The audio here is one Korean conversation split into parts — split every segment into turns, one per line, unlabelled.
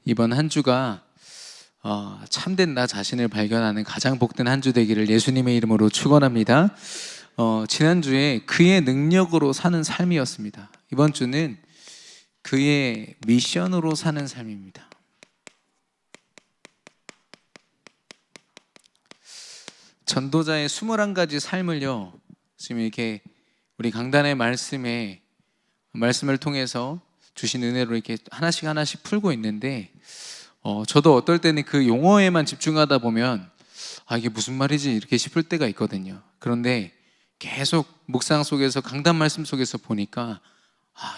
이번 한 주가 참된 나 자신을 발견하는 가장 복된 한 주 되기를 예수님의 이름으로 축원합니다. 지난주에 그의 능력으로 사는 삶이었습니다. 이번 주는 그의 미션으로 사는 삶입니다. 전도자의 21가지 삶을요, 지금 이렇게 우리 강단의 말씀을 통해서 주신 은혜로 이렇게 하나씩 풀고 있는데, 저도 어떨 때는 그 용어에만 집중하다 보면 이게 무슨 말이지 이렇게 싶을 때가 있거든요. 그런데 계속 묵상 속에서, 강단 말씀 속에서 보니까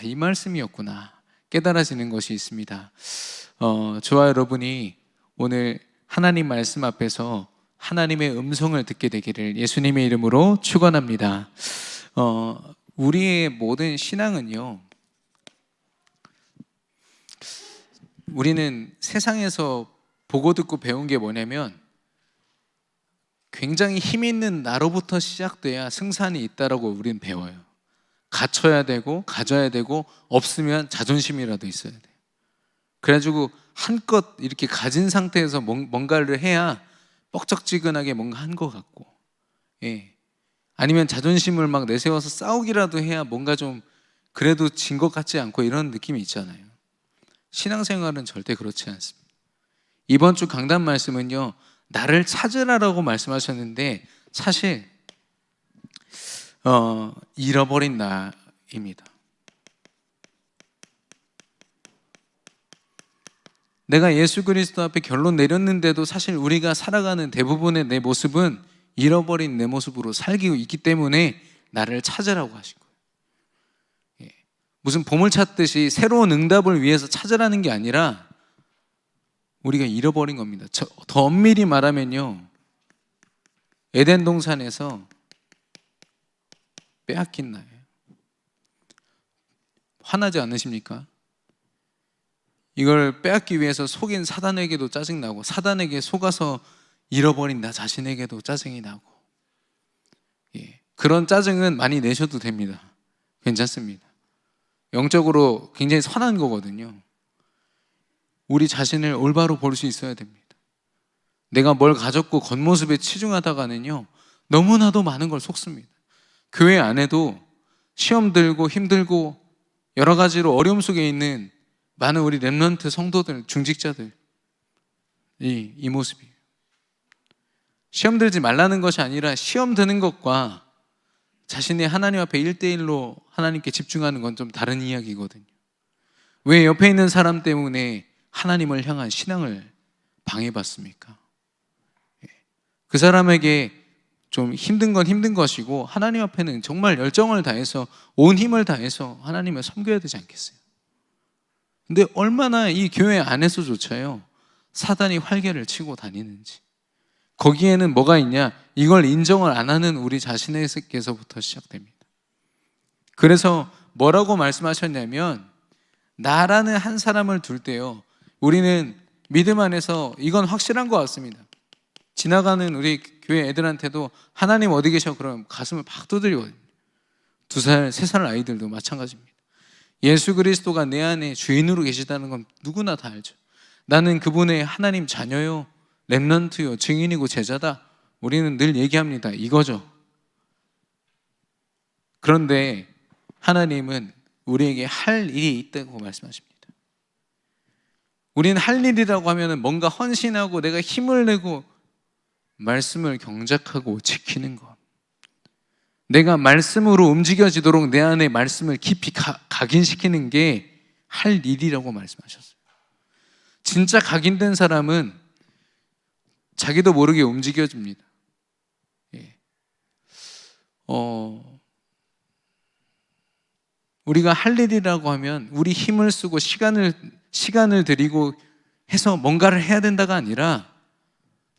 이 말씀이었구나 깨달아지는 것이 있습니다. 저와 여러분이 오늘 하나님 말씀 앞에서 하나님의 음성을 듣게 되기를 예수님의 이름으로 축원합니다. 우리의 모든 신앙은요, 우리는 세상에서 보고 듣고 배운 게 뭐냐면 굉장히 힘 있는 나로부터 시작돼야 승산이 있다라고 우리는 배워요. 갖춰야 되고 가져야 되고 없으면 자존심이라도 있어야 돼요. 그래가지고 한껏 이렇게 가진 상태에서 뭔가를 해야 뻑적지근하게 뭔가 한 것 같고, 아니면 자존심을 막 내세워서 싸우기라도 해야 뭔가 좀 그래도 진 것 같지 않고 이런 느낌이 있잖아요. 신앙생활은 절대 그렇지 않습니다. 이번 주 강단 말씀은요, 나를 찾으라라고 말씀하셨는데 사실 잃어버린 나입니다. 내가 예수 그리스도 앞에 결론 내렸는데도 사실 우리가 살아가는 대부분의 내 모습은 잃어버린 내 모습으로 살고 있기 때문에 나를 찾으라고 하신 거예요. 무슨 보물 찾듯이 새로운 응답을 위해서 찾으라는 게 아니라 우리가 잃어버린 겁니다. 더 엄밀히 말하면요, 에덴 동산에서 빼앗긴 나예요. 화나지 않으십니까? 이걸 빼앗기 위해서 속인 사단에게도 짜증나고, 사단에게 속아서 잃어버린 나 자신에게도 짜증이 나고, 그런 짜증은 많이 내셔도 됩니다. 괜찮습니다. 영적으로 굉장히 선한 거거든요. 우리 자신을 올바로 볼 수 있어야 됩니다. 내가 뭘 가졌고 겉모습에 치중하다가는요, 너무나도 많은 걸 속습니다. 교회 안에도 시험 들고 힘들고 여러 가지로 어려움 속에 있는 많은 우리 렘넌트 성도들, 중직자들, 이 모습이에요. 시험 들지 말라는 것이 아니라 시험 드는 것과 자신이 하나님 앞에 1대1로 하나님께 집중하는 건 좀 다른 이야기거든요. 왜 옆에 있는 사람 때문에 하나님을 향한 신앙을 방해받습니까? 그 사람에게 좀 힘든 건 힘든 것이고, 하나님 앞에는 정말 열정을 다해서 온 힘을 다해서 하나님을 섬겨야 되지 않겠어요? 근데 얼마나 이 교회 안에서조차요, 사단이 활개를 치고 다니는지. 거기에는 뭐가 있냐? 이걸 인정을 안 하는 우리 자신에게서부터 시작됩니다. 그래서 뭐라고 말씀하셨냐면, 나라는 한 사람을 둘 때요, 우리는 믿음 안에서 이건 확실한 것 같습니다. 지나가는 우리 교회 애들한테도 하나님 어디 계셔? 그러면 가슴을 팍 두드리거든요. 2살, 3살 아이들도 마찬가지입니다. 예수 그리스도가 내 안에 주인으로 계시다는 건 누구나 다 알죠. 나는 그분의 하나님 자녀요, 렘넌트요, 증인이고 제자다. 우리는 늘 얘기합니다. 이거죠. 그런데 하나님은 우리에게 할 일이 있다고 말씀하십니다. 우리는 할 일이라고 하면 뭔가 헌신하고 내가 힘을 내고 말씀을 경작하고 지키는 것, 내가 말씀으로 움직여지도록 내 안에 말씀을 깊이 각인시키는 게 할 일이라고 말씀하셨어요. 진짜 각인된 사람은 자기도 모르게 움직여집니다. 우리가 할 일이라고 하면 우리 힘을 쓰고 시간을 들이고 해서 뭔가를 해야 된다가 아니라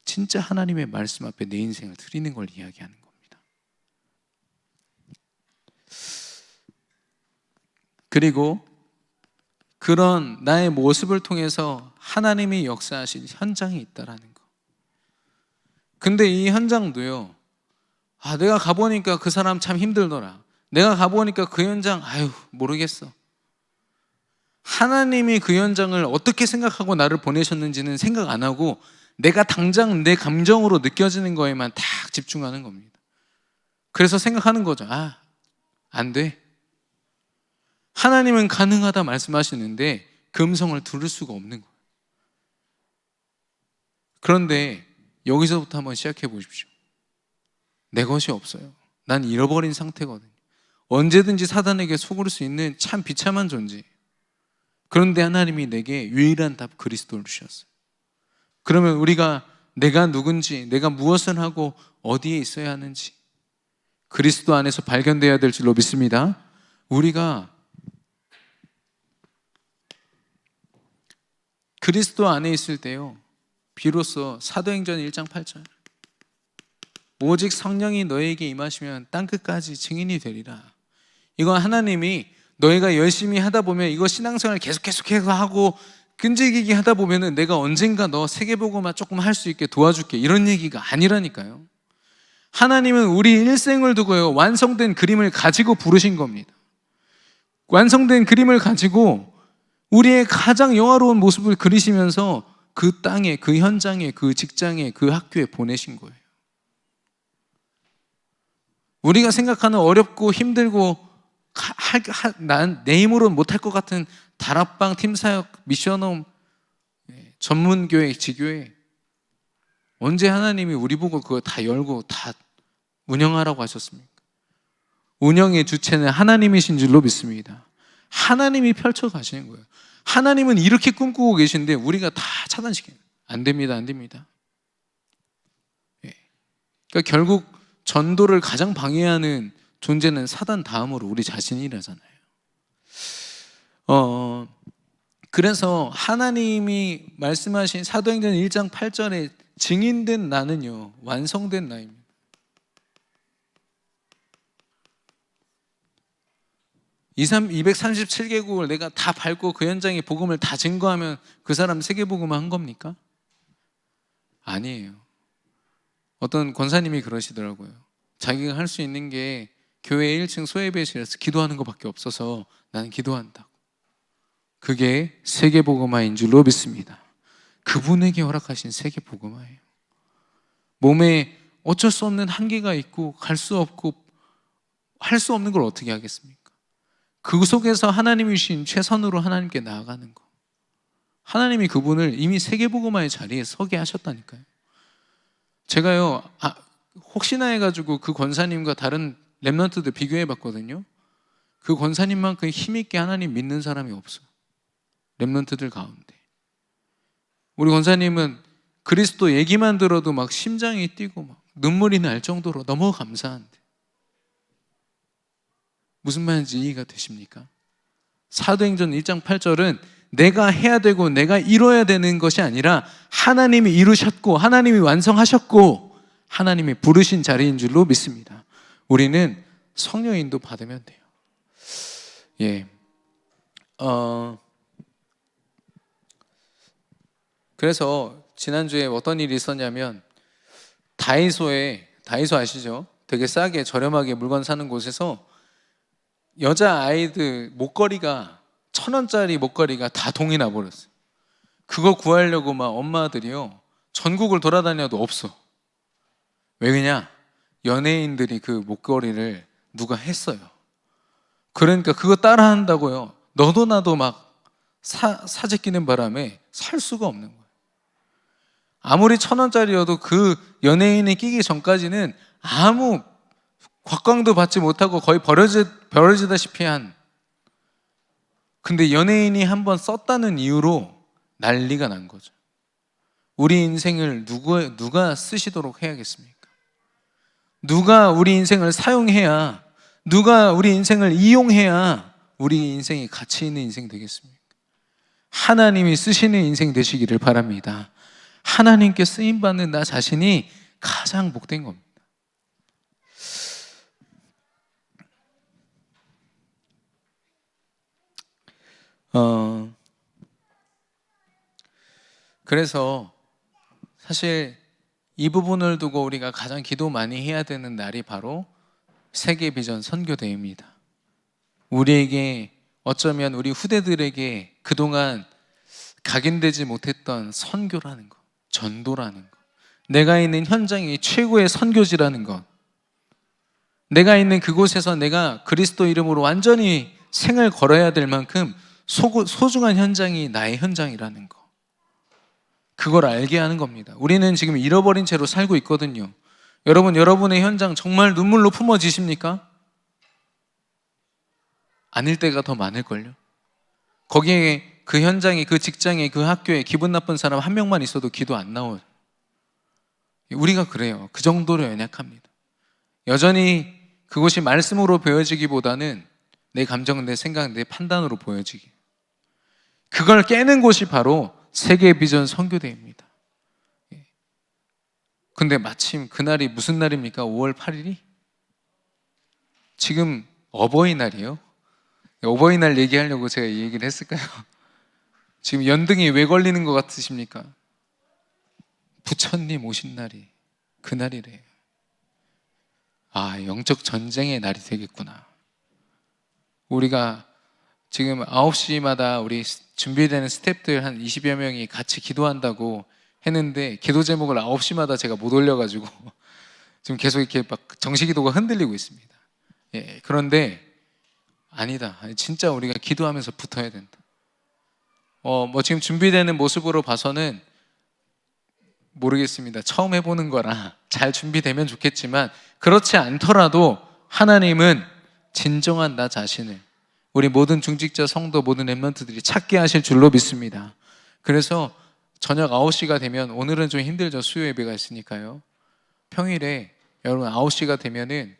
진짜 하나님의 말씀 앞에 내 인생을 드리는 걸 이야기하는 겁니다. 그리고 그런 나의 모습을 통해서 하나님이 역사하신 현장이 있다라는 거. 근데 이 현장도요, 내가 가보니까 그 사람 참 힘들더라, 내가 가보니까 그 현장 모르겠어, 하나님이 그 현장을 어떻게 생각하고 나를 보내셨는지는 생각 안 하고 내가 당장 내 감정으로 느껴지는 거에만 딱 집중하는 겁니다. 그래서 생각하는 거죠. 아, 안 돼. 하나님은 가능하다 말씀하시는데 그 음성을 들을 수가 없는 거예요. 그런데 여기서부터 한번 시작해 보십시오. 내 것이 없어요. 난 잃어버린 상태거든요. 언제든지 사단에게 속을 수 있는 참 비참한 존재. 그런데 하나님이 내게 유일한 답 그리스도를 주셨어요. 그러면 우리가 내가 누군지, 내가 무엇을 하고 어디에 있어야 하는지 그리스도 안에서 발견되어야 될 줄로 믿습니다. 우리가 그리스도 안에 있을 때요, 비로소 사도행전 1장 8절 오직 성령이 너에게 임하시면 땅끝까지 증인이 되리라. 이건 하나님이 너희가 열심히 하다 보면 이거 신앙생활 계속해서 하고 끈질기게 하다 보면은 내가 언젠가 너 세계복음화 조금 할 수 있게 도와줄게, 이런 얘기가 아니라니까요. 하나님은 우리 일생을 두고요, 완성된 그림을 가지고 부르신 겁니다. 완성된 그림을 가지고 우리의 가장 영화로운 모습을 그리시면서 그 땅에, 그 현장에, 그 직장에, 그 학교에 보내신 거예요. 우리가 생각하는 어렵고 힘들고 난 내 힘으로는 못할 것 같은 다락방, 팀사역, 미션홈, 전문교회, 지교회, 언제 하나님이 우리 보고 그거 다 열고 다 운영하라고 하셨습니까? 운영의 주체는 하나님이신 줄로 믿습니다. 하나님이 펼쳐 가시는 거예요. 하나님은 이렇게 꿈꾸고 계신데 우리가 다 차단시켜요. 안 됩니다, 안 됩니다. 그러니까 결국 전도를 가장 방해하는 존재는 사단 다음으로 우리 자신이라잖아요. 그래서 하나님이 말씀하신 사도행전 1장 8절에 증인된 나는요, 완성된 나입니다. 이 237개국을 내가 다 밟고 그 현장에 복음을 다 증거하면 그 사람 세계복음화 한 겁니까? 아니에요. 어떤 권사님이 그러시더라고요. 자기가 할 수 있는 게 교회 1층 소예배실에서 기도하는 것밖에 없어서 나는 기도한다고. 그게 세계복음화인 줄로 믿습니다. 그분에게 허락하신 세계복음화예요. 몸에 어쩔 수 없는 한계가 있고 갈 수 없고 할 수 없는 걸 어떻게 하겠습니까? 그 속에서 하나님이 주신 최선으로 하나님께 나아가는 거. 하나님이 그분을 이미 세계복음화의 자리에 서게 하셨다니까요. 제가요, 혹시나 해가지고 그 권사님과 다른 랩런트들 비교해 봤거든요. 그 권사님만큼 힘있게 하나님 믿는 사람이 없어요. 랩런트들 가운데. 우리 권사님은 그리스도 얘기만 들어도 막 심장이 뛰고 막 눈물이 날 정도로 너무 감사한데, 무슨 말인지 이해가 되십니까? 사도행전 1장 8절은 내가 해야 되고 내가 이뤄야 되는 것이 아니라 하나님이 이루셨고 하나님이 완성하셨고 하나님이 부르신 자리인 줄로 믿습니다. 우리는 성령 인도 받으면 돼요. 그래서 지난주에 어떤 일이 있었냐면, 다이소 아시죠? 되게 싸게 저렴하게 물건 사는 곳에서 여자 아이들 목걸이가 1,000원짜리 목걸이가 다 동이 나버렸어요. 그거 구하려고 막 엄마들이요, 전국을 돌아다녀도 없어. 왜 그러냐? 연예인들이 그 목걸이를 누가 했어요. 그러니까 그거 따라한다고요, 너도 나도 막 사재 끼는 바람에 살 수가 없는 거예요. 아무리 1,000원짜리여도 그 연예인이 끼기 전까지는 아무 곽광도 받지 못하고 거의 버려지다시피 한, 근데 연예인이 한번 썼다는 이유로 난리가 난 거죠. 우리 인생을 누가 쓰시도록 해야겠습니까? 누가 우리 인생을 사용해야, 누가 우리 인생을 이용해야 우리 인생이 가치 있는 인생 되겠습니까? 하나님이 쓰시는 인생 되시기를 바랍니다. 하나님께 쓰임받는 나 자신이 가장 복된 겁니다. 그래서 사실 이 부분을 두고 우리가 가장 기도 많이 해야 되는 날이 바로 세계 비전 선교대회입니다. 우리에게, 어쩌면 우리 후대들에게 그동안 각인되지 못했던 선교라는 것, 전도라는 것, 내가 있는 현장이 최고의 선교지라는 것, 내가 있는 그곳에서 내가 그리스도 이름으로 완전히 생을 걸어야 될 만큼 소중한 현장이 나의 현장이라는 것, 그걸 알게 하는 겁니다. 우리는 지금 잃어버린 채로 살고 있거든요. 여러분, 여러분의 현장 정말 눈물로 품어지십니까? 아닐 때가 더 많을걸요. 거기에 그 현장에, 그 직장에, 그 학교에 기분 나쁜 사람 한 명만 있어도 기도 안 나와요. 우리가 그래요. 그 정도로 연약합니다. 여전히 그것이 말씀으로 보여지기보다는 내 감정, 내 생각, 내 판단으로 보여지기. 그걸 깨는 곳이 바로 세계 비전 선교대입니다. 근데 마침 그날이 무슨 날입니까? 5월 8일이? 지금 어버이날이에요. 어버이날 얘기하려고 제가 이 얘기를 했을까요? 지금 연등이 왜 걸리는 것 같으십니까? 부처님 오신 날이 그날이래요. 아, 영적 전쟁의 날이 되겠구나. 우리가 지금 9시마다 우리 준비되는 스태프들 한 20여 명이 같이 기도한다고 했는데 기도 제목을 9시마다 제가 못 올려가지고 지금 계속 이렇게 막 정시기도가 흔들리고 있습니다. 예, 그런데 아니다. 진짜 우리가 기도하면서 붙어야 된다. 뭐 지금 준비되는 모습으로 봐서는 모르겠습니다. 처음 해보는 거라 잘 준비되면 좋겠지만 그렇지 않더라도 하나님은 진정한 나 자신을 우리 모든 중직자 성도 모든 렘넌트들이 찾게 하실 줄로 믿습니다. 그래서 저녁 9시가 되면 오늘은 좀 힘들죠. 수요 예배가 있으니까요. 평일에 여러분 9시가 되면은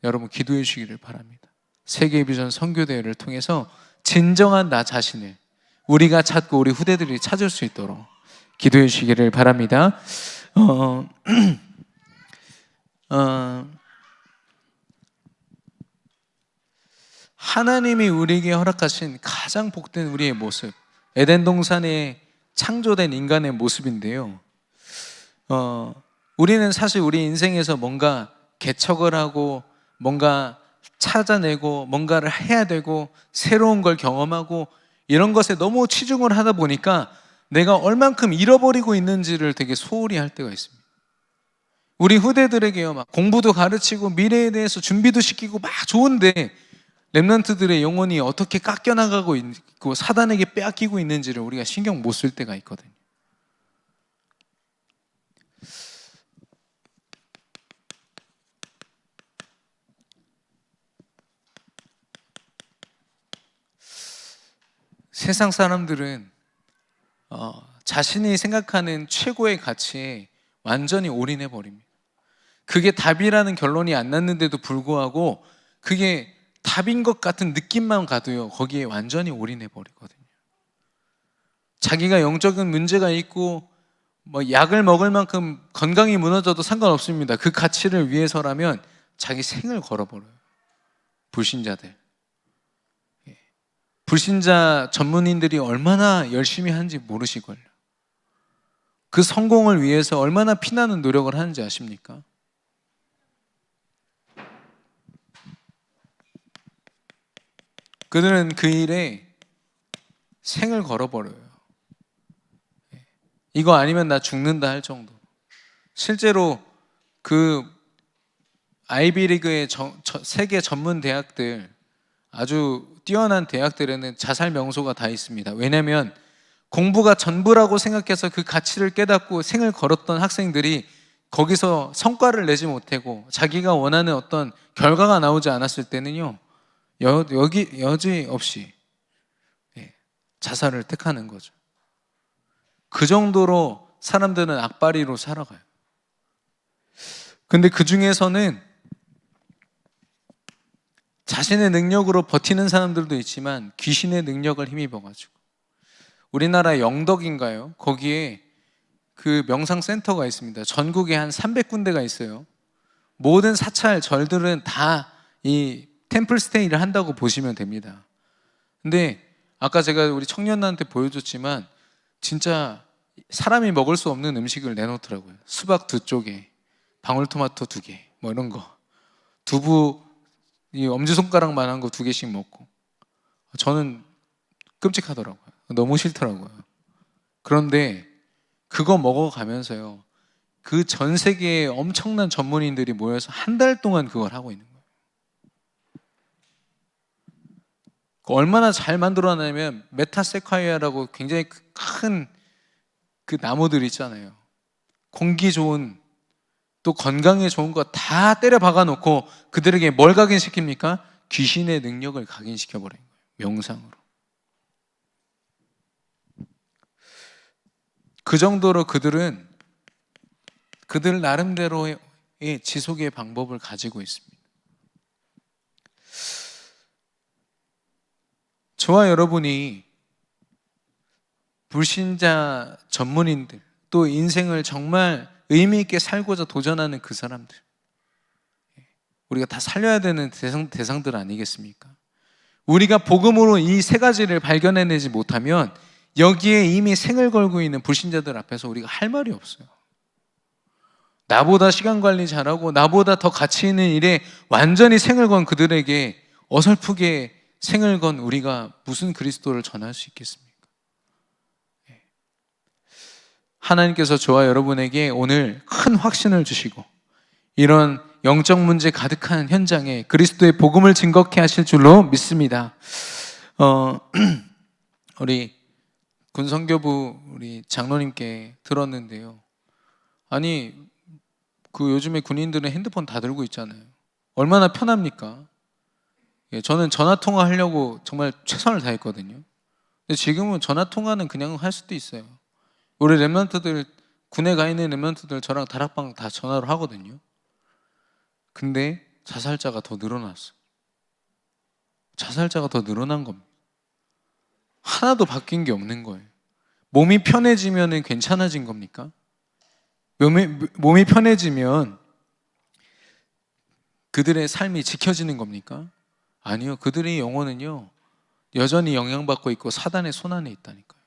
여러분 기도해 주시기를 바랍니다. 세계 비전 선교대회를 통해서 진정한 나 자신을 우리가 찾고 우리 후대들이 찾을 수 있도록 기도해 주시기를 바랍니다. 하나님이 우리에게 허락하신 가장 복된 우리의 모습, 에덴 동산에 창조된 인간의 모습인데요. 우리는 사실 우리 인생에서 뭔가 개척을 하고 뭔가 찾아내고 뭔가를 해야 되고 새로운 걸 경험하고 이런 것에 너무 치중을 하다 보니까 내가 얼만큼 잃어버리고 있는지를 되게 소홀히 할 때가 있습니다. 우리 후대들에게요, 막 공부도 가르치고 미래에 대해서 준비도 시키고 막 좋은데 렘넌트들의 영혼이 어떻게 깎여나가고 있고 사단에게 빼앗기고 있는지를 우리가 신경 못 쓸 때가 있거든요. 세상 사람들은 자신이 생각하는 최고의 가치에 완전히 올인해 버립니다. 그게 답이라는 결론이 안 났는데도 불구하고 그게 답인 것 같은 느낌만 가도요, 거기에 완전히 올인해 버리거든요. 자기가 영적인 문제가 있고 뭐 약을 먹을 만큼 건강이 무너져도 상관없습니다. 그 가치를 위해서라면 자기 생을 걸어버려요. 불신자들. 불신자 전문인들이 얼마나 열심히 하는지 모르시걸요. 그 성공을 위해서 얼마나 피나는 노력을 하는지 아십니까? 그들은 그 일에 생을 걸어버려요. 이거 아니면 나 죽는다 할 정도. 실제로 그 아이비리그의 세계 전문 대학들, 아주 뛰어난 대학들에는 자살 명소가 다 있습니다. 왜냐하면 공부가 전부라고 생각해서 그 가치를 깨닫고 생을 걸었던 학생들이 거기서 성과를 내지 못하고 자기가 원하는 어떤 결과가 나오지 않았을 때는요, 여지 없이 자살을 택하는 거죠. 그 정도로 사람들은 악바리로 살아가요. 근데 그 중에서는 자신의 능력으로 버티는 사람들도 있지만 귀신의 능력을 힘입어가지고, 우리나라 영덕인가요? 거기에 그 명상센터가 있습니다. 전국에 한 300군데가 있어요. 모든 사찰 절들은 다 이 템플스테이를 한다고 보시면 됩니다. 근데 아까 제가 우리 청년들한테 보여줬지만 진짜 사람이 먹을 수 없는 음식을 내놓더라고요. 수박 2쪽에 방울토마토 2개 뭐 이런 거, 두부 이 엄지손가락만한 거 2개씩 먹고. 저는 끔찍하더라고요. 너무 싫더라고요. 그런데 그거 먹어가면서요, 그 전 세계에 엄청난 전문인들이 모여서 한 달 동안 그걸 하고 있는 거예요. 얼마나 잘 만들어놨냐면 메타세콰이아라고 굉장히 큰 그 나무들 있잖아요. 공기 좋은, 또 건강에 좋은 거 다 때려 박아 놓고 그들에게 뭘 각인시킵니까? 귀신의 능력을 각인시켜 버린 거예요. 명상으로. 그 정도로 그들은 그들 나름대로의 지속의 방법을 가지고 있습니다. 저와 여러분이 불신자 전문인들, 또 인생을 정말 의미 있게 살고자 도전하는 그 사람들, 우리가 다 살려야 되는 대상들 아니겠습니까? 우리가 복음으로 이 세 가지를 발견해내지 못하면 여기에 이미 생을 걸고 있는 불신자들 앞에서 우리가 할 말이 없어요. 나보다 시간 관리 잘하고 나보다 더 가치 있는 일에 완전히 생을 건 그들에게 어설프게 생을 건 우리가 무슨 그리스도를 전할 수 있겠습니까? 하나님께서 저와 여러분에게 오늘 큰 확신을 주시고 이런 영적 문제 가득한 현장에 그리스도의 복음을 증거케 하실 줄로 믿습니다. 우리 군성교부 우리 장로님께 들었는데요. 아니, 그 요즘에 군인들은 핸드폰 다 들고 있잖아요. 얼마나 편합니까? 저는 전화 통화하려고 정말 최선을 다했거든요. 근데 지금은 전화 통화는 그냥 할 수도 있어요. 우리 랩런트들, 군에 가 있는 랩런트들 저랑 다락방 다 전화로 하거든요. 근데 자살자가 더 늘어났어요. 자살자가 더 늘어난 겁니다. 하나도 바뀐 게 없는 거예요. 몸이 편해지면 괜찮아진 겁니까? 몸이 편해지면 그들의 삶이 지켜지는 겁니까? 아니요. 그들의 영혼은요, 여전히 영향받고 있고 사단의 손안에 있다니까요.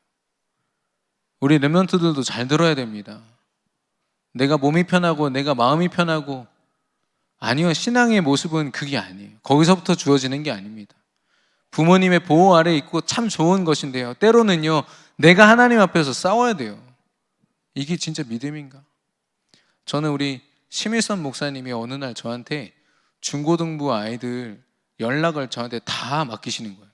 우리 렘넌트들도 잘 들어야 됩니다. 내가 몸이 편하고 내가 마음이 편하고, 아니요. 신앙의 모습은 그게 아니에요. 거기서부터 주어지는 게 아닙니다. 부모님의 보호 아래 있고 참 좋은 것인데요, 때로는요 내가 하나님 앞에서 싸워야 돼요. 이게 진짜 믿음인가? 저는 우리 심일선 목사님이 어느 날 저한테 중고등부 아이들 연락을 저한테 다 맡기시는 거예요.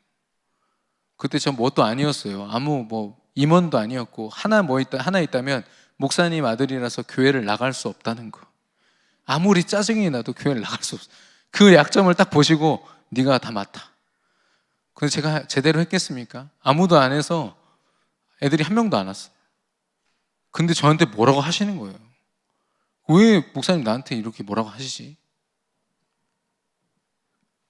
그때 전 뭣도 아니었어요. 아무 임원도 아니었고, 하나 있다면 목사님 아들이라서 교회를 나갈 수 없다는 거. 아무리 짜증이 나도 교회를 나갈 수 없어요. 그 약점을 딱 보시고 네가 다 맡아. 근데 제가 제대로 했겠습니까? 아무도 안 해서 애들이 한 명도 안 왔어요. 근데 저한테 뭐라고 하시는 거예요. 왜 목사님 나한테 이렇게 뭐라고 하시지?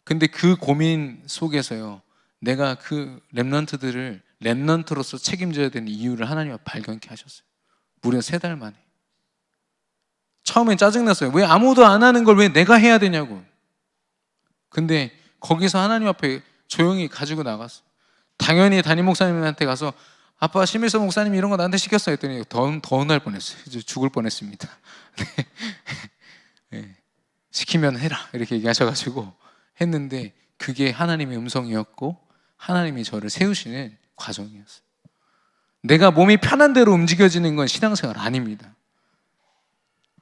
근데 그 고민 속에서요, 내가 그 렘넌트들을 렘넌트로서 책임져야 되는 이유를 하나님 앞에 발견케 하셨어요. 무려 3달 만에. 처음엔 짜증났어요. 왜 아무도 안 하는 걸 왜 내가 해야 되냐고. 근데 거기서 하나님 앞에 조용히 가지고 나갔어. 당연히 담임 목사님한테 가서 아빠, 심일서 목사님이 이런 거 나한테 시켰어 했더니 더 혼날 뻔했어요. 이제 죽을 뻔했습니다. 네. 시키면 해라 이렇게 얘기하셔가지고 했는데, 그게 하나님의 음성이었고 하나님이 저를 세우시는 과정이었어요. 내가 몸이 편한 대로 움직여지는 건 신앙생활 아닙니다.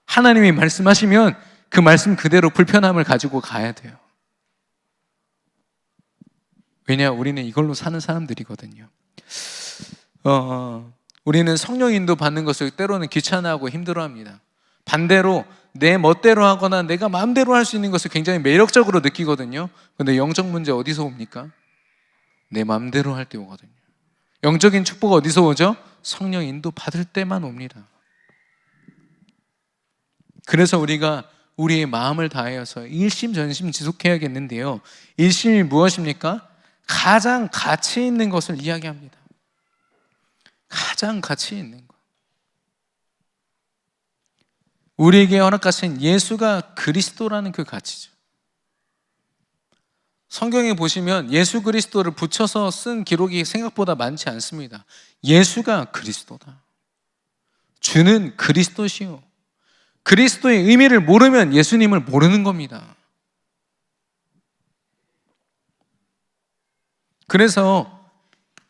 하나님이 말씀하시면 그 말씀 그대로 불편함을 가지고 가야 돼요. 왜냐, 우리는 이걸로 사는 사람들이거든요. 우리는 성령 인도 받는 것을 때로는 귀찮아하고 힘들어합니다. 반대로 내 멋대로 하거나 내가 마음대로 할 수 있는 것을 굉장히 매력적으로 느끼거든요. 근데 영적 문제 어디서 옵니까? 내 마음대로 할 때 오거든요. 영적인 축복 어디서 오죠? 성령 인도 받을 때만 옵니다. 그래서 우리가 우리의 마음을 다하여서 일심전심 지속해야겠는데요, 일심이 무엇입니까? 가장 가치 있는 것을 이야기합니다. 가장 가치 있는 것. 우리에게 허락하신 예수가 그리스도라는 그 가치죠. 성경에 보시면 예수 그리스도를 붙여서 쓴 기록이 생각보다 많지 않습니다. 예수가 그리스도다. 주는 그리스도시요. 그리스도의 의미를 모르면 예수님을 모르는 겁니다. 그래서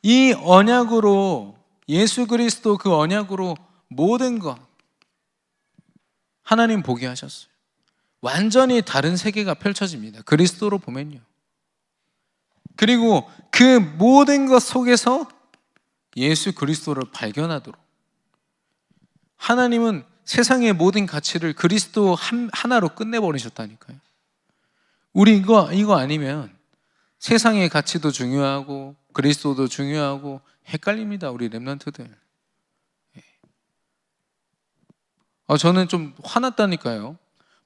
이 언약으로, 예수 그리스도 그 언약으로 모든 것 하나님 보게 하셨어요. 완전히 다른 세계가 펼쳐집니다. 그리스도로 보면요. 그리고 그 모든 것 속에서 예수 그리스도를 발견하도록 하나님은 세상의 모든 가치를 그리스도 하나로 끝내버리셨다니까요. 우리 이거 아니면 세상의 가치도 중요하고 그리스도도 중요하고 헷갈립니다. 우리 렘넌트들. 저는 좀 화났다니까요.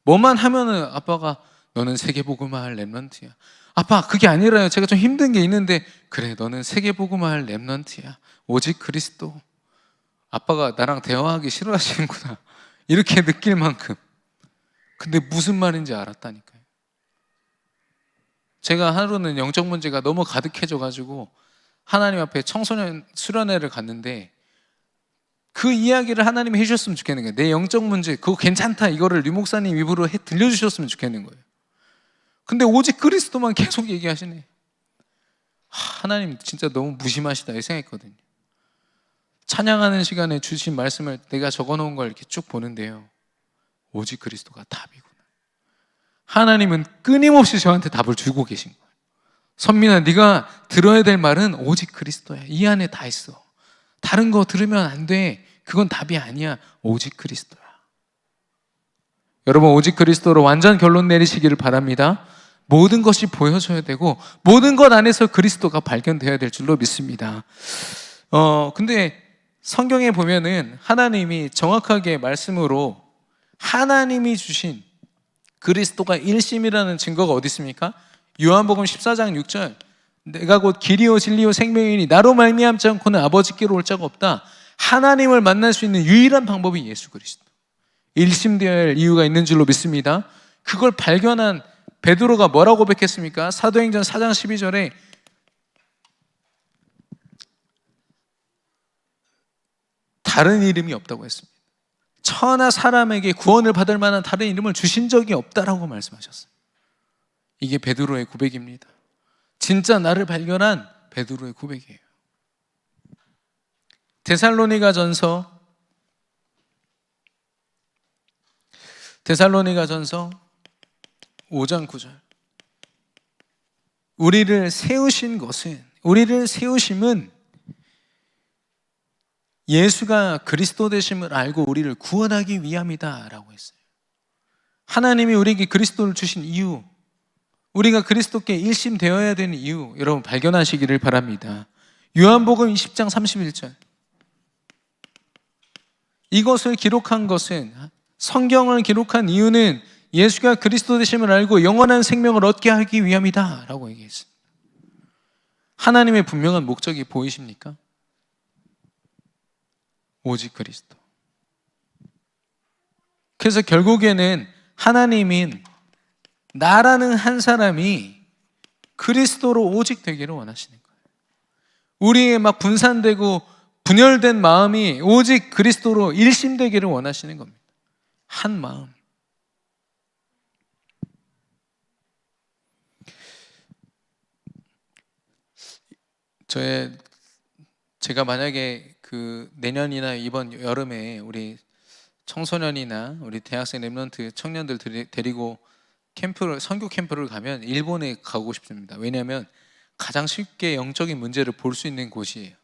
뭐만 하면은 아빠가 너는 세계복음화 할 렘넌트야. 아빠 그게 아니라요. 제가 좀 힘든 게 있는데 그래 너는 세계복음화 할 렘넌트야. 오직 그리스도. 아빠가 나랑 대화하기 싫어하시는구나. 이렇게 느낄 만큼. 근데 무슨 말인지 알았다니까요. 제가 하루는 영적 문제가 너무 가득해져가지고 하나님 앞에 청소년 수련회를 갔는데 그 이야기를 하나님이 해주셨으면 좋겠는 거예요. 내 영적 문제 그거 괜찮다 이거를 류 목사님 입으로 들려주셨으면 좋겠는 거예요. 근데 오직 그리스도만 계속 얘기하시네. 하나님 진짜 너무 무심하시다 이 생각했거든요. 찬양하는 시간에 주신 말씀을 내가 적어놓은 걸 이렇게 쭉 보는데요, 오직 그리스도가 답이구나. 하나님은 끊임없이 저한테 답을 주고 계신 거예요. 선민아, 네가 들어야 될 말은 오직 그리스도야. 이 안에 다 있어. 다른 거 들으면 안 돼. 그건 답이 아니야. 오직 그리스도야. 여러분, 오직 그리스도로 완전 결론 내리시기를 바랍니다. 모든 것이 보여져야 되고 모든 것 안에서 그리스도가 발견되어야 될 줄로 믿습니다. 근데 성경에 보면은 하나님이 정확하게 말씀으로 하나님이 주신 그리스도가 일심이라는 증거가 어디 있습니까? 요한복음 14장 6절, 내가 곧 길이요 진리요 생명이니 나로 말미암지 않고는 아버지께로 올 자가 없다. 하나님을 만날 수 있는 유일한 방법이 예수 그리스도. 일심되어야 할 이유가 있는 줄로 믿습니다. 그걸 발견한 베드로가 뭐라고 고백했습니까? 사도행전 4장 12절에 다른 이름이 없다고 했습니다. 천하 사람에게 구원을 받을 만한 다른 이름을 주신 적이 없다라고 말씀하셨어요. 이게 베드로의 고백입니다. 진짜 나를 발견한 베드로의 고백이에요. 데살로니가전서 5장 9절, 우리를 세우심은 예수가 그리스도 되심을 알고 우리를 구원하기 위함이다 라고 했어요. 하나님이 우리에게 그리스도를 주신 이유, 우리가 그리스도께 일심되어야 되는 이유, 여러분 발견하시기를 바랍니다. 요한복음 20장 31절, 이것을 기록한 것은, 성경을 기록한 이유는 예수가 그리스도 되심을 알고 영원한 생명을 얻게 하기 위함이다 라고 얘기했습니다. 하나님의 분명한 목적이 보이십니까? 오직 그리스도. 그래서 결국에는 하나님인 나라는 한 사람이 그리스도로 오직 되기를 원하시는 거예요. 우리의 막 분산되고 분열된 마음이 오직 그리스도로 일심되기를 원하시는 겁니다. 한 마음. 제가 만약에 그 내년이나 이번 여름에 우리 청소년이나 우리 대학생 렘넌트 청년들 데리고 선교 캠프를 가면 일본에 가고 싶습니다. 왜냐하면 가장 쉽게 영적인 문제를 볼 수 있는 곳이에요.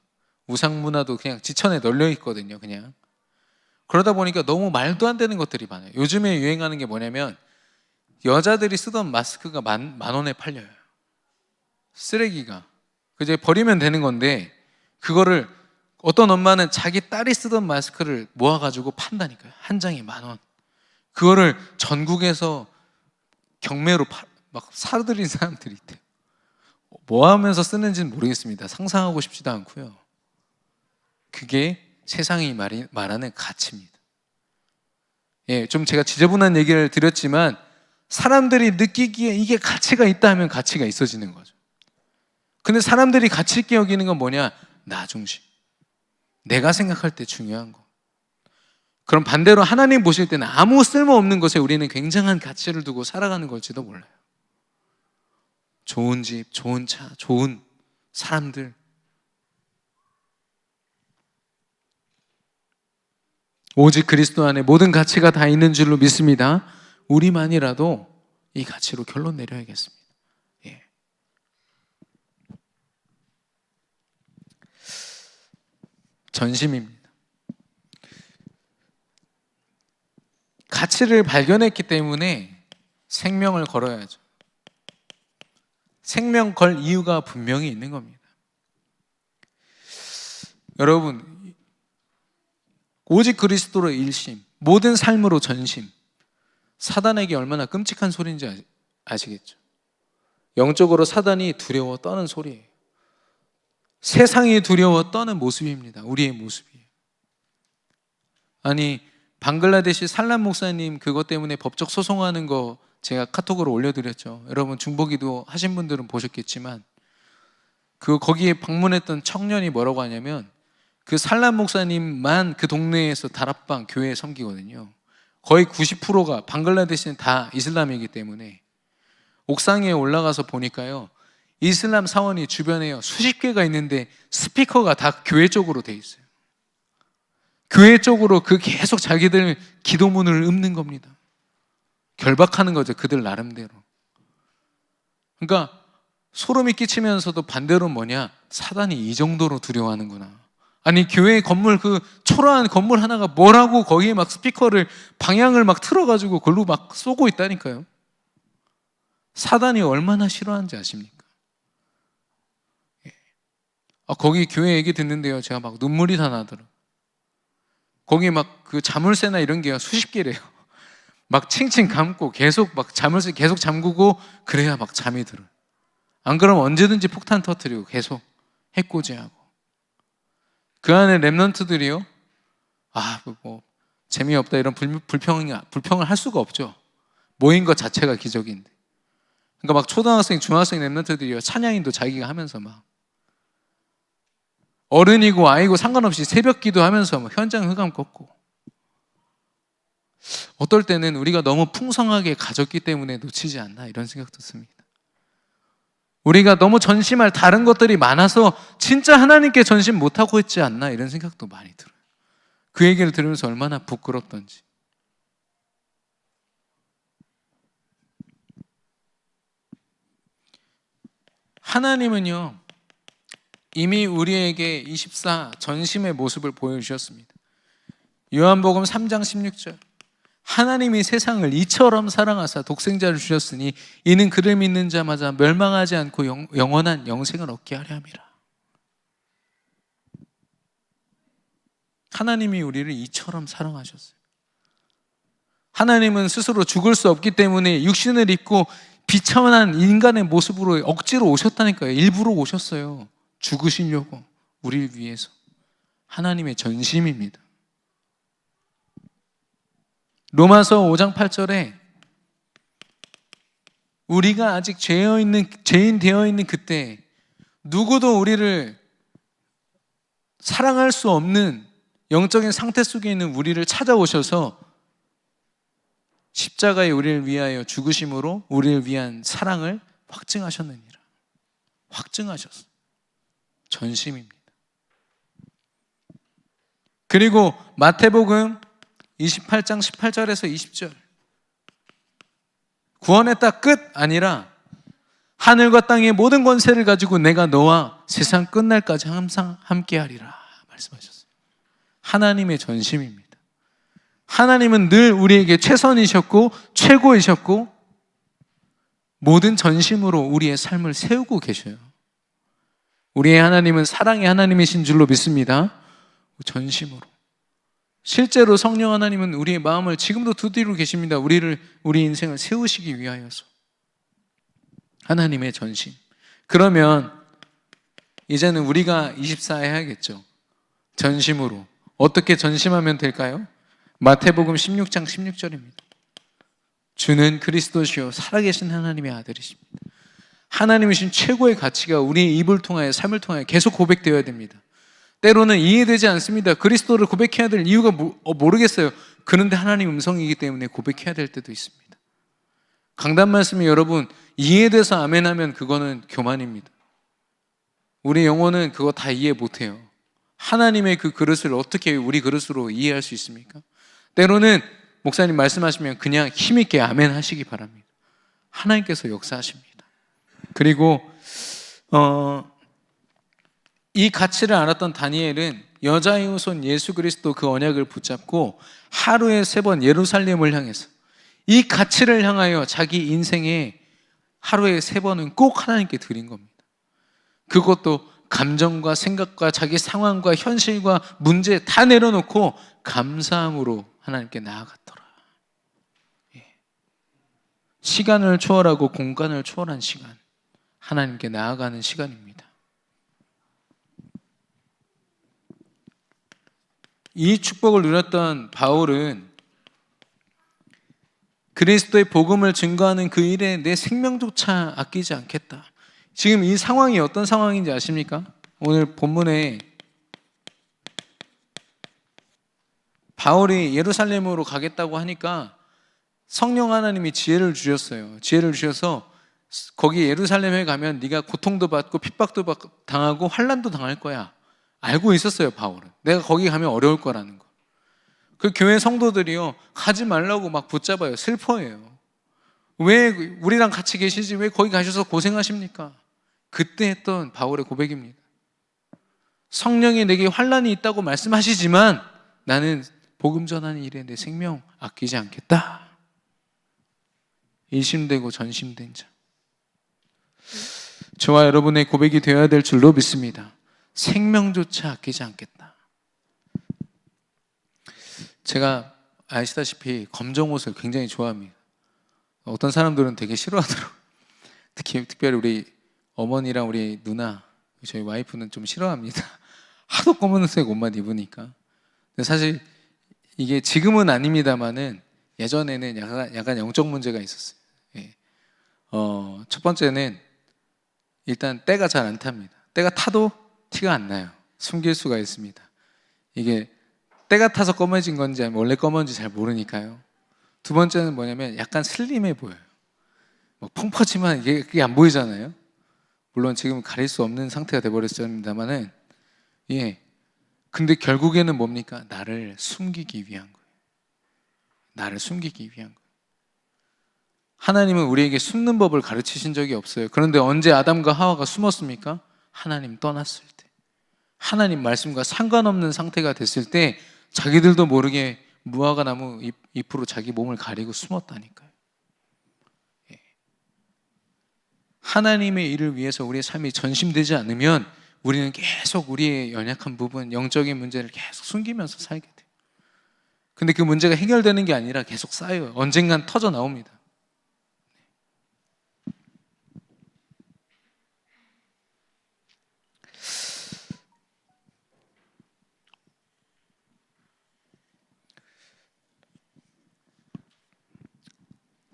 우상 문화도 그냥 지천에 널려 있거든요. 그냥 그러다 보니까 너무 말도 안 되는 것들이 많아요. 요즘에 유행하는 게 뭐냐면 여자들이 쓰던 마스크가 만 원에 팔려요. 쓰레기가. 이제 버리면 되는 건데 그거를 어떤 엄마는 자기 딸이 쓰던 마스크를 모아가지고 판다니까요. 한 장에 10,000원. 그거를 전국에서 경매로 막 사들인 사람들이 있대요. 뭐 하면서 쓰는지는 모르겠습니다. 상상하고 싶지도 않고요. 그게 세상이 말하는 가치입니다. 좀 제가 지저분한 얘기를 드렸지만 사람들이 느끼기에 이게 가치가 있다 하면 가치가 있어지는 거죠. 근데 사람들이 가치 있게 여기는 건 뭐냐? 나 중심. 내가 생각할 때 중요한 거. 그럼 반대로 하나님 보실 때는 아무 쓸모없는 것에 우리는 굉장한 가치를 두고 살아가는 걸지도 몰라요. 좋은 집, 좋은 차, 좋은 사람들. 오직 그리스도 안에 모든 가치가 다 있는 줄로 믿습니다. 우리만이라도 이 가치로 결론 내려야겠습니다. 예. 전심입니다. 가치를 발견했기 때문에 생명을 걸어야죠. 생명 걸 이유가 분명히 있는 겁니다. 여러분, 오직 그리스도로 일심, 모든 삶으로 전심. 사단에게 얼마나 끔찍한 소리인지 아시겠죠? 영적으로 사단이 두려워 떠는 소리예요. 세상이 두려워 떠는 모습입니다. 우리의 모습이에요. 아니, 방글라데시 살람 목사님 그것 때문에 법적 소송하는 거 제가 카톡으로 올려드렸죠. 여러분 중보기도 하신 분들은 보셨겠지만 거기에 방문했던 청년이 뭐라고 하냐면 그 살람 목사님만 그 동네에서 다락방 교회에 섬기거든요. 거의 90%가 방글라데시는 다 이슬람이기 때문에 옥상에 올라가서 보니까요, 이슬람 사원이 주변에 수십 개가 있는데 스피커가 다 교회 쪽으로 돼 있어요. 교회 쪽으로 계속 자기들 기도문을 읊는 겁니다. 결박하는 거죠, 그들 나름대로. 그러니까 소름이 끼치면서도 반대로 뭐냐, 사단이 이 정도로 두려워하는구나. 아니, 교회 건물, 초라한 건물 하나가 뭐라고 거기에 막 스피커를 방향을 막 틀어가지고 그걸로 막 쏘고 있다니까요. 사단이 얼마나 싫어하는지 아십니까? 거기 교회 얘기 듣는데요, 제가 막 눈물이 다 나더라고요. 거기 막 자물쇠나 이런 게 수십 개래요. 막 칭칭 감고 계속 막 자물쇠 계속 잠그고 그래야 막 잠이 들어요. 안 그러면 언제든지 폭탄 터뜨리고 계속 해코지하고. 그 안에 랩런트들이요, 뭐 재미없다 이런 불평을 할 수가 없죠. 모인 것 자체가 기적인데. 그러니까 막 초등학생, 중학생 랩런트들이요, 찬양인도 자기가 하면서 막 어른이고 아이고 상관없이 새벽 기도하면서 막 현장 흑암 꺾고. 어떨 때는 우리가 너무 풍성하게 가졌기 때문에 놓치지 않나 이런 생각도 듭니다. 우리가 너무 전심할 다른 것들이 많아서 진짜 하나님께 전심 못하고 있지 않나 이런 생각도 많이 들어요. 그 얘기를 들으면서 얼마나 부끄럽던지. 하나님은요, 이미 우리에게 24 전심의 모습을 보여주셨습니다. 요한복음 3장 16절, 하나님이 세상을 이처럼 사랑하사 독생자를 주셨으니 이는 그를 믿는 자마다 멸망하지 않고 영원한 영생을 얻게 하려 함이라. 하나님이 우리를 이처럼 사랑하셨어요. 하나님은 스스로 죽을 수 없기 때문에 육신을 입고 비천한 인간의 모습으로 억지로 오셨다니까요. 일부러 오셨어요. 죽으시려고, 우리를 위해서. 하나님의 전심입니다. 로마서 5장 8절에 우리가 아직 죄인 되어 있는 그때 누구도 우리를 사랑할 수 없는 영적인 상태 속에 있는 우리를 찾아오셔서 십자가에 우리를 위하여 죽으심으로 우리를 위한 사랑을 확증하셨느니라. 확증하셨어요. 전심입니다. 그리고 마태복음 28장 18절에서 20절, 구원했다 끝 아니라 하늘과 땅의 모든 권세를 가지고 내가 너와 세상 끝날까지 항상 함께하리라 말씀하셨어요. 하나님의 전심입니다. 하나님은 늘 우리에게 최선이셨고 최고이셨고 모든 전심으로 우리의 삶을 세우고 계셔요. 우리의 하나님은 사랑의 하나님이신 줄로 믿습니다. 전심으로. 실제로 성령 하나님은 우리의 마음을 지금도 두드리고 계십니다. 우리 인생을 세우시기 위하여서. 하나님의 전심. 그러면 이제는 우리가 24 해야겠죠. 전심으로. 어떻게 전심하면 될까요? 마태복음 16장 16절입니다. 주는 그리스도시요 살아계신 하나님의 아들이십니다. 하나님이신 최고의 가치가 우리의 입을 통하여 삶을 통하여 계속 고백되어야 됩니다. 때로는 이해되지 않습니다. 그리스도를 고백해야 될 이유가 모르겠어요. 그런데 하나님 음성이기 때문에 고백해야 될 때도 있습니다. 강단 말씀이 여러분 이해돼서 아멘하면 그거는 교만입니다. 우리 영혼은 그거 다 이해 못해요. 하나님의 그 그릇을 어떻게 우리 그릇으로 이해할 수 있습니까? 때로는 목사님 말씀하시면 그냥 힘있게 아멘 하시기 바랍니다. 하나님께서 역사하십니다. 그리고 이 가치를 알았던 다니엘은 여자의 후손 예수 그리스도 그 언약을 붙잡고 하루에 3번 예루살렘을 향해서 이 가치를 향하여 자기 인생에 하루에 3번은 꼭 하나님께 드린 겁니다. 그것도 감정과 생각과 자기 상황과 현실과 문제 다 내려놓고 감사함으로 하나님께 나아갔더라. 시간을 초월하고 공간을 초월한 시간, 하나님께 나아가는 시간입니다. 이 축복을 누렸던 바울은 그리스도의 복음을 증거하는 그 일에 내 생명조차 아끼지 않겠다. 지금 이 상황이 어떤 상황인지 아십니까? 오늘 본문에 바울이 예루살렘으로 가겠다고 하니까 성령 하나님이 지혜를 주셨어요. 지혜를 주셔서 거기 예루살렘에 가면 네가 고통도 받고 핍박도 당하고 환난도 당할 거야. 알고 있었어요, 바울은. 내가 거기 가면 어려울 거라는 거. 그 교회 성도들이요, 가지 말라고 막 붙잡아요. 슬퍼해요. 왜 우리랑 같이 계시지 왜 거기 가셔서 고생하십니까? 그때 했던 바울의 고백입니다. 성령이 내게 환난이 있다고 말씀하시지만 나는 복음 전하는 일에 내 생명 아끼지 않겠다. 일심되고 전심된 자. 저와 여러분의 고백이 되어야 될 줄로 믿습니다. 생명조차 아끼지 않겠다. 제가 아시다시피 검정 옷을 굉장히 좋아합니다. 어떤 사람들은 되게 싫어하더라고요. 특별히 우리 어머니랑 우리 누나, 저희 와이프는 좀 싫어합니다. 하도 검은색 옷만 입으니까. 근데 사실 이게 지금은 아닙니다만은 예전에는 약간 영적 문제가 있었어요. 예. 첫 번째는 일단 때가 잘 안 탑니다. 때가 타도 티가 안 나요. 숨길 수가 있습니다. 이게 때가 타서 검어진 건지 아니면 원래 검은지 잘 모르니까요. 두 번째는 뭐냐면 약간 슬림해 보여요. 뭐 펑퍼지만 그게 안 보이잖아요. 물론 지금 가릴 수 없는 상태가 돼버렸습니다만은, 예. 근데 결국에는 뭡니까? 나를 숨기기 위한 거예요. 나를 숨기기 위한 거예요. 하나님은 우리에게 숨는 법을 가르치신 적이 없어요. 그런데 언제 아담과 하와가 숨었습니까? 하나님 떠났을 때, 하나님 말씀과 상관없는 상태가 됐을 때 자기들도 모르게 무화과 나무 잎으로 자기 몸을 가리고 숨었다니까요. 예. 하나님의 일을 위해서 우리의 삶이 전심되지 않으면 우리는 계속 우리의 연약한 부분, 영적인 문제를 계속 숨기면서 살게 돼요. 근데 그 문제가 해결되는 게 아니라 계속 쌓여요. 언젠간 터져 나옵니다.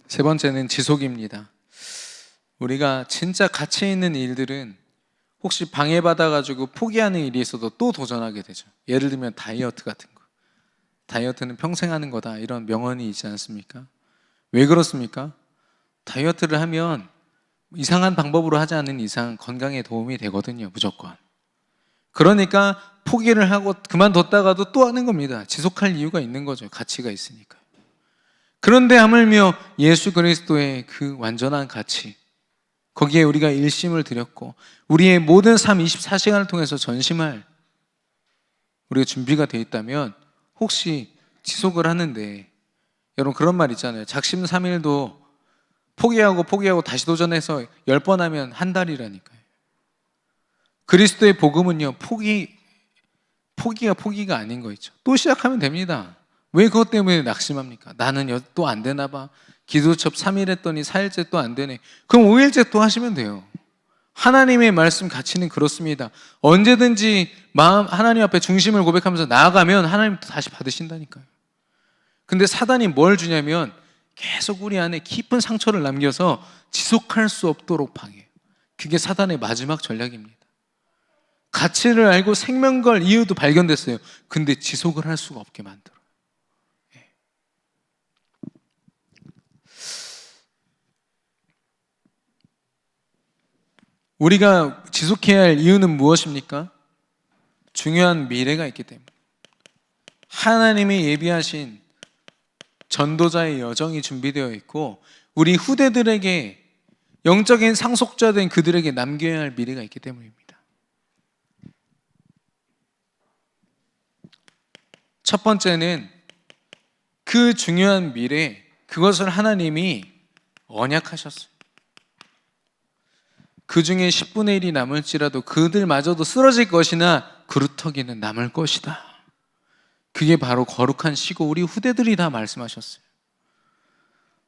세 번째는 지속입니다. 우리가 진짜 가치 있는 일들은 혹시 방해받아가지고 포기하는 일이 있어도 또 도전하게 되죠. 예를 들면 다이어트 같은 거. 다이어트는 평생 하는 거다, 이런 명언이 있지 않습니까? 왜 그렇습니까? 다이어트를 하면 이상한 방법으로 하지 않는 이상 건강에 도움이 되거든요, 무조건. 그러니까 포기를 하고 그만뒀다가도 또 하는 겁니다. 지속할 이유가 있는 거죠. 가치가 있으니까. 그런데 하물며 예수 그리스도의 그 완전한 가치, 거기에 우리가 일심을 들였고 우리의 모든 삶 24시간을 통해서 전심할 우리가 준비가 되어 있다면 혹시 지속을 하는데, 여러분 그런 말 있잖아요. 작심삼일도 포기하고 다시 도전해서 10번 하면 한 달이라니까요. 그리스도의 복음은요, 포기가 아닌 거 있죠. 또 시작하면 됩니다. 왜 그것 때문에 낙심합니까? 나는 또 안 되나 봐. 기도첩 3일 했더니 4일째 또 안 되네. 그럼 5일째 또 하시면 돼요. 하나님의 말씀 가치는 그렇습니다. 언제든지 하나님 앞에 중심을 고백하면서 나아가면 하나님 또 다시 받으신다니까요. 근데 사단이 뭘 주냐면 계속 우리 안에 깊은 상처를 남겨서 지속할 수 없도록 방해해요. 그게 사단의 마지막 전략입니다. 가치를 알고 생명 걸 이유도 발견됐어요. 근데 지속을 할 수가 없게 만들어요. 우리가 지속해야 할 이유는 무엇입니까? 중요한 미래가 있기 때문에 하나님이 예비하신 전도자의 여정이 준비되어 있고 우리 후대들에게 영적인 상속자된 그들에게 남겨야 할 미래가 있기 때문입니다. 첫 번째는 그 중요한 미래, 그것을 하나님이 언약하셨어요. 그 중에 10분의 1이 남을지라도 그들마저도 쓰러질 것이나 그루터기는 남을 것이다. 그게 바로 거룩한 시고 우리 후대들이 다 말씀하셨어요.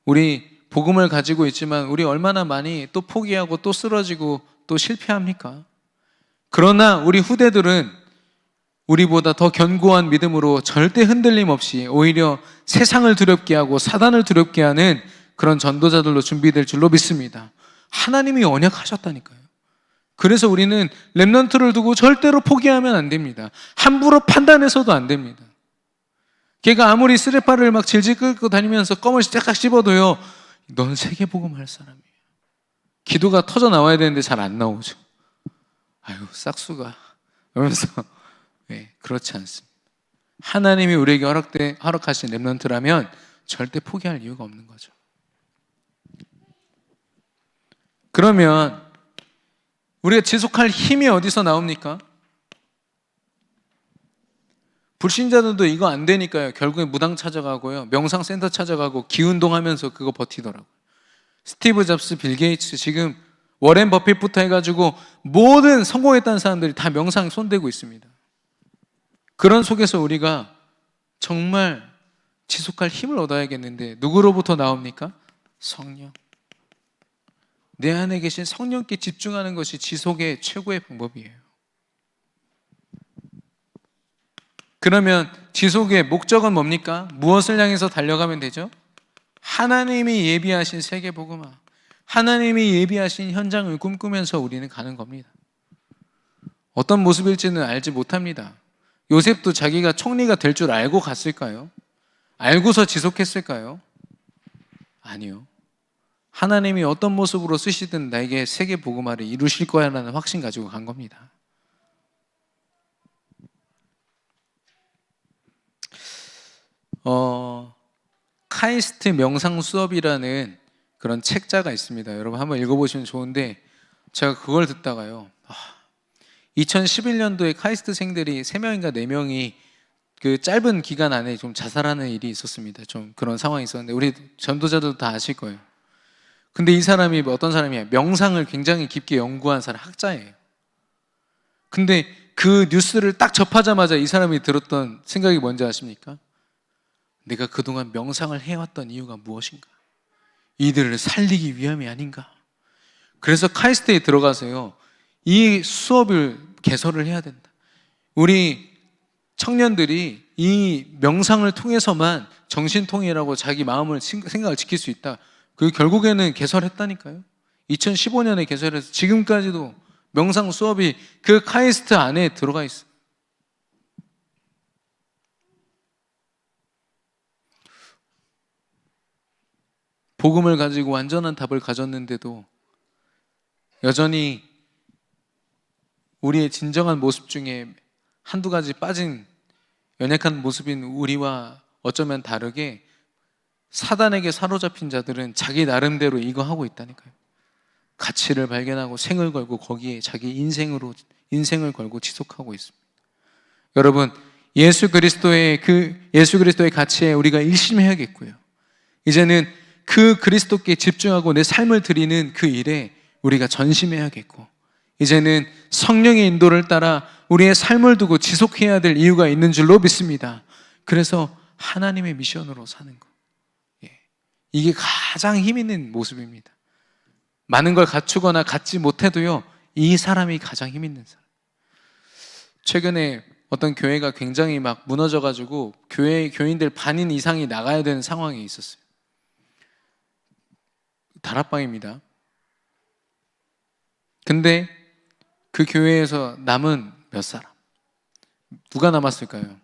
우리 복음을 가지고 있지만 우리 얼마나 많이 또 포기하고 또 쓰러지고 또 실패합니까? 그러나 우리 후대들은 우리보다 더 견고한 믿음으로 절대 흔들림 없이 오히려 세상을 두렵게 하고 사단을 두렵게 하는 그런 전도자들로 준비될 줄로 믿습니다. 하나님이 언약하셨다니까요. 그래서 우리는 렘넌트를 두고 절대로 포기하면 안 됩니다. 함부로 판단해서도 안 됩니다. 걔가 아무리 쓰레빠를 막 질질 끌고 다니면서 껌을 쫙 씹어도요, 넌 세계복음 할 사람이에요. 기도가 터져 나와야 되는데 잘 안 나오죠. 아유, 싹수가. 이러면서 네, 그렇지 않습니다. 하나님이 우리에게 허락하신 렘넌트라면 절대 포기할 이유가 없는 거죠. 그러면 우리가 지속할 힘이 어디서 나옵니까? 불신자들도 이거 안 되니까요. 결국에 무당 찾아가고요. 명상센터 찾아가고 기운동 하면서 그거 버티더라고요. 스티브 잡스, 빌 게이츠, 지금 워렌 버핏부터 해가지고 모든 성공했다는 사람들이 다 명상에 손대고 있습니다. 그런 속에서 우리가 정말 지속할 힘을 얻어야겠는데 누구로부터 나옵니까? 성령. 내 안에 계신 성령께 집중하는 것이 지속의 최고의 방법이에요. 그러면 지속의 목적은 뭡니까? 무엇을 향해서 달려가면 되죠? 하나님이 예비하신 세계복음화, 하나님이 예비하신 현장을 꿈꾸면서 우리는 가는 겁니다. 어떤 모습일지는 알지 못합니다. 요셉도 자기가 총리가 될 줄 알고 갔을까요? 알고서 지속했을까요? 아니요. 하나님이 어떤 모습으로 쓰시든 나에게 세계복음화를 이루실 거야라는 확신 가지고 간 겁니다. 카이스트 명상 수업이라는 그런 책자가 있습니다. 여러분 한번 읽어보시면 좋은데 제가 그걸 듣다가요, 2011년도에 카이스트생들이 3명인가 4명이 그 짧은 기간 안에 좀 자살하는 일이 있었습니다. 좀 그런 상황이 있었는데 우리 전도자들도 다 아실 거예요. 근데 이 사람이 어떤 사람이야? 명상을 굉장히 깊게 연구한 사람, 학자예요. 근데 그 뉴스를 딱 접하자마자 이 사람이 들었던 생각이 뭔지 아십니까? 내가 그동안 명상을 해왔던 이유가 무엇인가? 이들을 살리기 위함이 아닌가? 그래서 카이스트에 들어가서요, 이 수업을 개설을 해야 된다. 우리 청년들이 이 명상을 통해서만 정신통일하고 자기 마음을 생각을 지킬 수 있다. 그 결국에는 개설했다니까요. 2015년에 개설해서 지금까지도 명상 수업이 그 카이스트 안에 들어가 있어요. 복음을 가지고 완전한 답을 가졌는데도 여전히 우리의 진정한 모습 중에 한두 가지 빠진 연약한 모습인 우리와 어쩌면 다르게 사단에게 사로잡힌 자들은 자기 나름대로 이거 하고 있다니까요. 가치를 발견하고 생을 걸고 거기에 자기 인생을 걸고 지속하고 있습니다. 여러분, 예수 그리스도의 가치에 우리가 일심해야겠고요. 이제는 그 그리스도께 집중하고 내 삶을 드리는 그 일에 우리가 전심해야겠고, 이제는 성령의 인도를 따라 우리의 삶을 두고 지속해야 될 이유가 있는 줄로 믿습니다. 그래서 하나님의 미션으로 사는 것, 이게 가장 힘 있는 모습입니다. 많은 걸 갖추거나 갖지 못해도요, 이 사람이 가장 힘 있는 사람. 최근에 어떤 교회가 굉장히 막 무너져가지고 교인들 반인 이상이 나가야 되는 상황이 있었어요. 다락방입니다. 근데 그 교회에서 남은 몇 사람? 누가 남았을까요?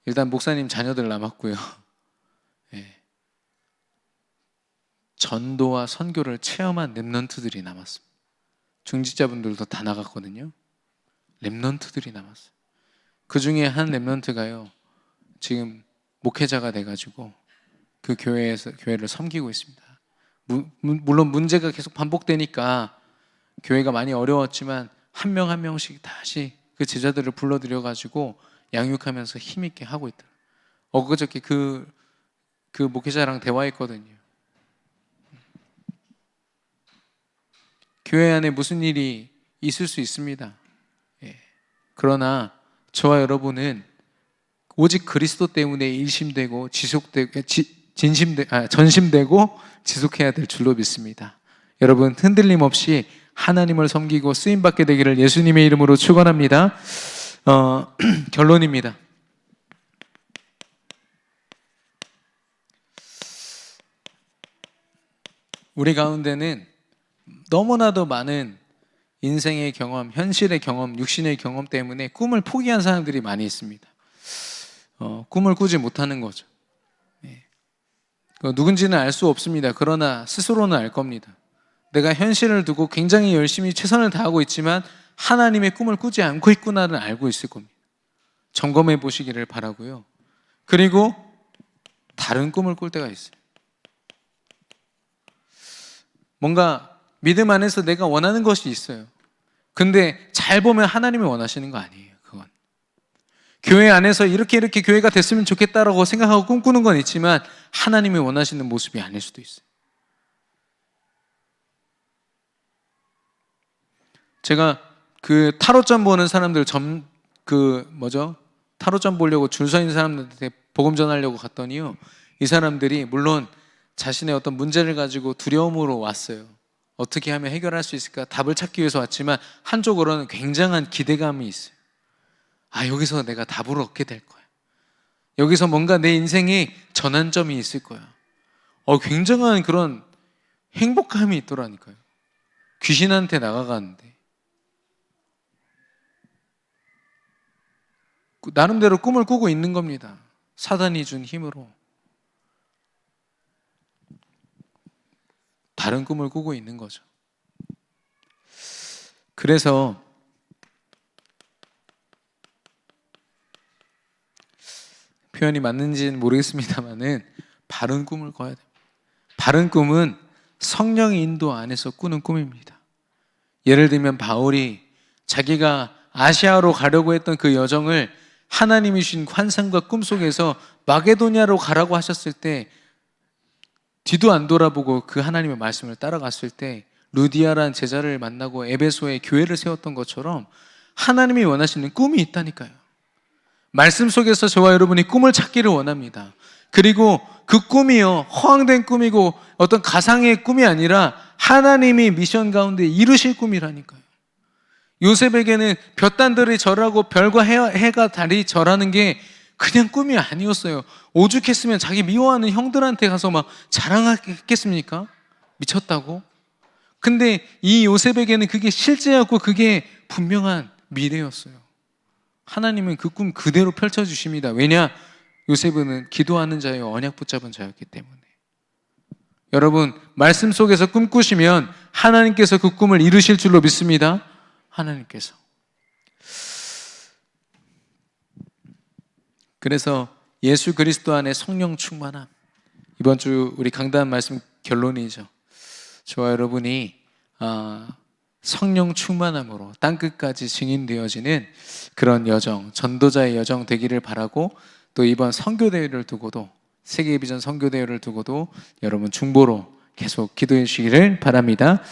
일단 목사님 자녀들 남았고요. 네. 전도와 선교를 체험한 렘넌트들이 남았습니다. 중직자분들도 다 나갔거든요. 렘넌트들이 남았어요. 그 중에 한 렘넌트가요, 지금 목회자가 돼가지고 그 교회를 섬기고 있습니다. 물론 문제가 계속 반복되니까 교회가 많이 어려웠지만 한 명 한 명씩 다시 그 제자들을 불러들여가지고 양육하면서 힘있게 하고 있더라고요. 엊그저께 그 목회자랑 대화했거든요. 교회 안에 무슨 일이 있을 수 있습니다. 예. 그러나 저와 여러분은 오직 그리스도 때문에 일심되고 전심되고 지속해야 될 줄로 믿습니다. 여러분, 흔들림 없이 하나님을 섬기고 쓰임받게 되기를 예수님의 이름으로 축원합니다. 결론입니다. 우리 가운데는 너무나도 많은 인생의 경험, 현실의 경험, 육신의 경험 때문에 꿈을 포기한 사람들이 많이 있습니다. 꿈을 꾸지 못하는 거죠. 누군지는 알 수 없습니다. 그러나 스스로는 알 겁니다. 내가 현실을 두고 굉장히 열심히 최선을 다하고 있지만 하나님의 꿈을 꾸지 않고 있구나를 알고 있을 겁니다. 점검해 보시기를 바라고요. 그리고 다른 꿈을 꿀 때가 있어요. 뭔가 믿음 안에서 내가 원하는 것이 있어요. 근데 잘 보면 하나님이 원하시는 거 아니에요. 그건 교회 안에서 이렇게 교회가 됐으면 좋겠다라고 생각하고 꿈꾸는 건 있지만 하나님이 원하시는 모습이 아닐 수도 있어요. 제가 그 타로점 보는 사람들 타로점 보려고 줄 서 있는 사람들한테 복음 전하려고 갔더니요, 이 사람들이 물론 자신의 어떤 문제를 가지고 두려움으로 왔어요. 어떻게 하면 해결할 수 있을까 답을 찾기 위해서 왔지만 한쪽으로는 굉장한 기대감이 있어요. 여기서 내가 답을 얻게 될 거야. 여기서 뭔가 내 인생에 전환점이 있을 거야. 굉장한 그런 행복감이 있더라니까요. 귀신한테 나가가는데 나름대로 꿈을 꾸고 있는 겁니다. 사단이 준 힘으로 다른 꿈을 꾸고 있는 거죠. 그래서 표현이 맞는지는 모르겠습니다만은 바른 꿈을 꿔야 됩니다. 바른 꿈은 성령의 인도 안에서 꾸는 꿈입니다. 예를 들면 바울이 자기가 아시아로 가려고 했던 그 여정을 하나님이 주신 환상과 꿈 속에서 마게도냐로 가라고 하셨을 때 뒤도 안 돌아보고 그 하나님의 말씀을 따라갔을 때 루디아라는 제자를 만나고 에베소에 교회를 세웠던 것처럼 하나님이 원하시는 꿈이 있다니까요. 말씀 속에서 저와 여러분이 꿈을 찾기를 원합니다. 그리고 그 꿈이요, 허황된 꿈이고 어떤 가상의 꿈이 아니라 하나님이 미션 가운데 이루실 꿈이라니까요. 요셉에게는 볕단들이 절하고 별과 해가 달이 절하는 게 그냥 꿈이 아니었어요. 오죽했으면 자기 미워하는 형들한테 가서 막 자랑했겠습니까? 미쳤다고? 근데 이 요셉에게는 그게 실제였고 그게 분명한 미래였어요. 하나님은 그 꿈 그대로 펼쳐주십니다. 왜냐? 요셉은 기도하는 자요 언약 붙잡은 자였기 때문에. 여러분, 말씀 속에서 꿈꾸시면 하나님께서 그 꿈을 이루실 줄로 믿습니다. 하나님께서. 그래서 예수 그리스도 안에 성령 충만함, 이번 주 우리 강단 말씀 결론이죠. 저와 여러분이 성령 충만함으로 땅끝까지 증인되어지는 그런 여정, 전도자의 여정 되기를 바라고, 또 이번 선교대회를 두고도, 세계비전 선교대회를 두고도 여러분 중보로 계속 기도해 주시기를 바랍니다.